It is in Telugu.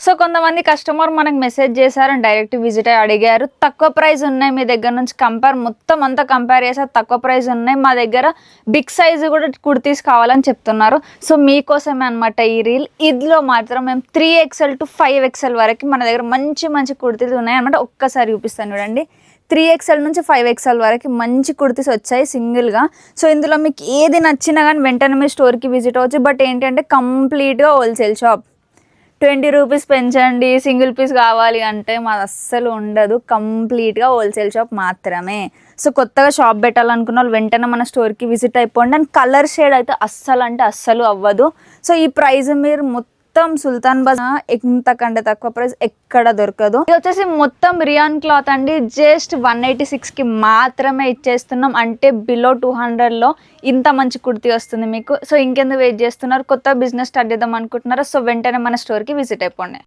సో కొంతమంది కస్టమర్ మనకు మెసేజ్ చేశారు అండ్ డైరెక్ట్ విజిట్ అయ్యి అడిగారు, తక్కువ ప్రైస్ ఉన్నాయి మీ దగ్గర నుంచి మొత్తం అంతా కంపేర్ చేసారు, తక్కువ ప్రైస్ ఉన్నాయి మా దగ్గర, బిగ్ సైజ్ కూడా కుర్తీస్ కావాలని చెప్తున్నారు. సో మీకోసమే అనమాట ఈ రీల్. ఇదిలో మాత్రం మేము 3XL to 5XL వరకు మన దగ్గర మంచి మంచి కుర్తీలు ఉన్నాయి అనమాట. ఒక్కసారి చూపిస్తాను చూడండి. 3XL నుంచి 5XL వరకు మంచి కుర్తీస్ వచ్చాయి సింగిల్గా. సో ఇందులో మీకు ఏది నచ్చినా కానీ వెంటనే మీ స్టోర్కి విజిట్ అవ్వచ్చు. బట్ ఏంటంటే కంప్లీట్గా హోల్సేల్ షాప్. 20 రూపీస్ పెంచండి సింగిల్ పీస్ కావాలి అంటే మాది అస్సలు ఉండదు, కంప్లీట్గా హోల్సేల్ షాప్ మాత్రమే. సో కొత్తగా షాప్ పెట్టాలనుకున్న వాళ్ళు వెంటనే మన స్టోర్కి విజిట్ అయిపోండి. అండ్ కలర్ షేడ్ అయితే అస్సలు అంటే అస్సలు అవ్వదు. సో ఈ ప్రైస్ మీరు మొత్తం సుల్తాన్ బజార్ ఎంతకంటే తక్కువ ప్రైస్ ఎక్కడ దొరకదు. ఇది వచ్చేసి మొత్తం రియాన్ క్లాత్ అండి. జస్ట్ 186కి మాత్రమే ఇచ్చేస్తున్నాం. అంటే బిలో 200లో ఇంత మంచి కుర్తీ వస్తుంది మీకు. సో ఇంకెందుకు వెయిట్ చేస్తున్నారు? కొత్త బిజినెస్ స్టార్ట్ చేద్దాం అనుకుంటున్నారా? సో వెంటనే మన స్టోర్కి విజిట్ అయిపోండి.